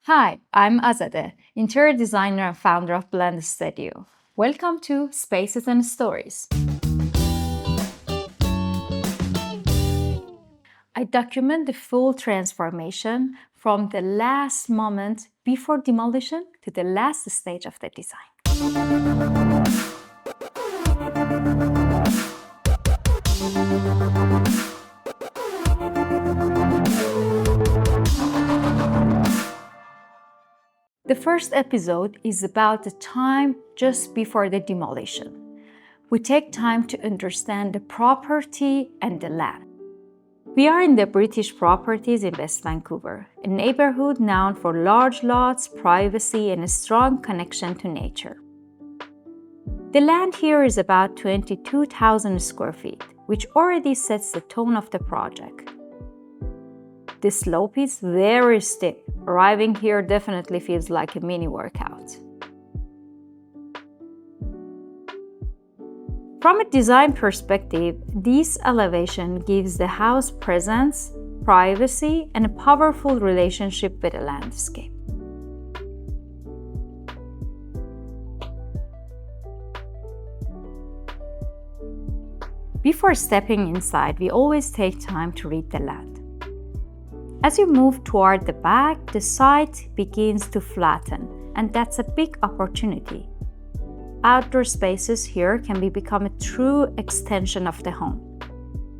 Hi, I'm Azadeh, interior designer and founder of Blend Studio. Welcome to Spaces and Stories. I document the full transformation from the last moment before demolition to the last stage of the design. The first episode is about the time just before the demolition. We take time to understand the property and the land. We are in the British properties in West Vancouver, a neighborhood known for large lots, privacy, and a strong connection to nature. The land here is about 22,000 square feet, which already sets the tone of the project. The slope is very steep. Arriving here definitely feels like a mini workout. From a design perspective, this elevation gives the house presence, privacy, and a powerful relationship with the landscape. Before stepping inside, we always take time to read the land. As you move toward the back, the site begins to flatten, and that's a big opportunity. Outdoor spaces here can become a true extension of the home.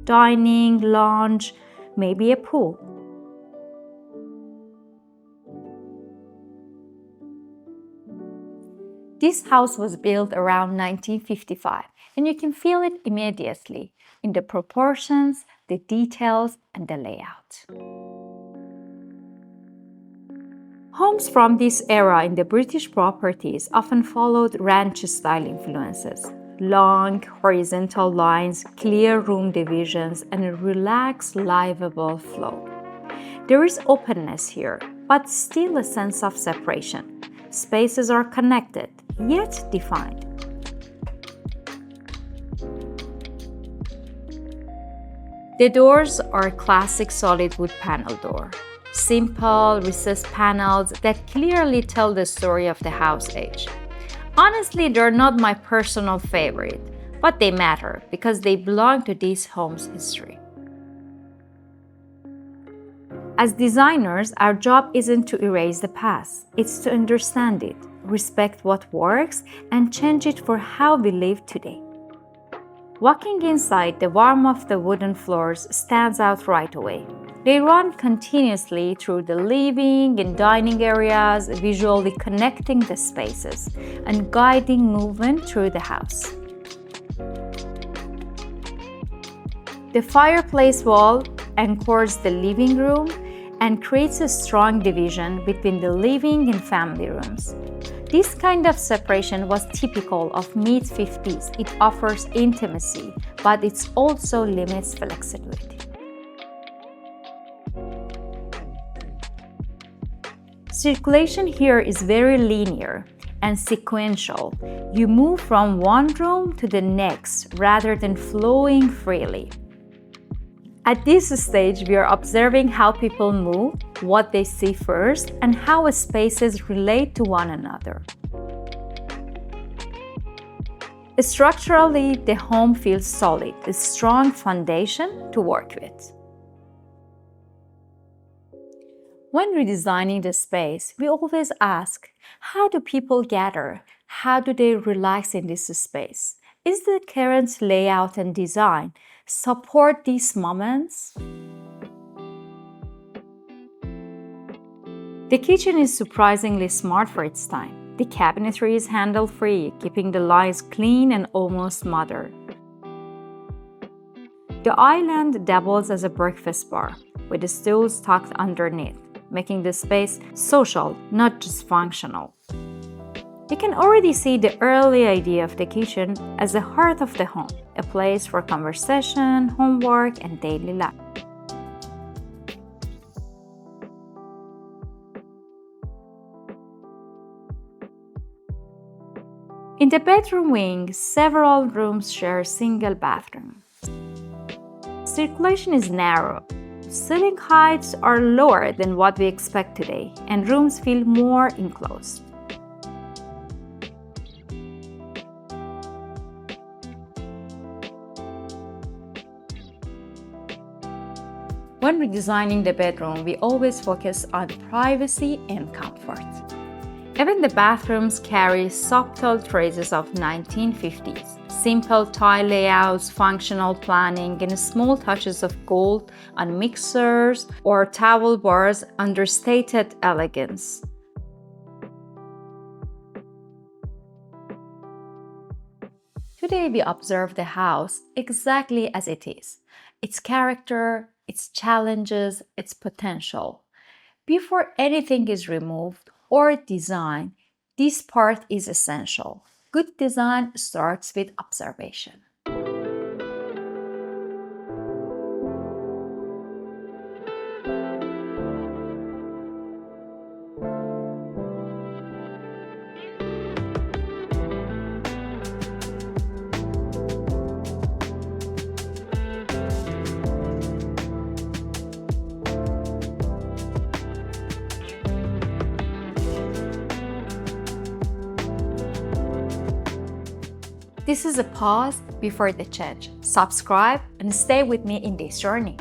Dining, lounge, maybe a pool. This house was built around 1955, and you can feel it immediately in the proportions, the details, and the layout. Homes from this era in the British properties often followed ranch-style influences. Long, horizontal lines, clear room divisions, and a relaxed, livable flow. There is openness here, but still a sense of separation. Spaces are connected, yet defined. The doors are classic solid wood panel door. Simple, recessed panels that clearly tell the story of the house age. Honestly, they're not my personal favorite, but they matter because they belong to this home's history. As designers, our job isn't to erase the past, it's to understand it, respect what works, and change it for how we live today. Walking inside, the warmth of the wooden floors stands out right away. They run continuously through the living and dining areas, visually connecting the spaces and guiding movement through the house. The fireplace wall anchors the living room and creates a strong division between the living and family rooms. This kind of separation was typical of mid-50s. It offers intimacy, but it also limits flexibility. Circulation here is very linear and sequential. You move from one room to the next rather than flowing freely. At this stage, we are observing how people move, what they see first, and how spaces relate to one another. Structurally, the home feels solid, a strong foundation to work with. When redesigning the space, we always ask, how do people gather? How do they relax in this space? Is the current layout and design support these moments? The kitchen is surprisingly smart for its time. The cabinetry is handle-free, keeping the lines clean and almost modern. The island doubles as a breakfast bar, with the stools tucked underneath, making the space social, not just functional. You can already see the early idea of the kitchen as the heart of the home, a place for conversation, homework, and daily life. In the bedroom wing, several rooms share a single bathroom. Circulation is narrow, Ceiling heights are lower than what we expect today, and rooms feel more enclosed. When redesigning the bedroom, we always focus on privacy and comfort. Even the bathrooms carry subtle traces of 1950s. Simple tile layouts, functional planning, and small touches of gold on mixers or towel bars understated elegance. Today we observe the house exactly as it is. Its character, its challenges, its potential. Before anything is removed or designed, this part is essential. Good design starts with observation. This is a pause before the change. Subscribe and stay with me in this journey.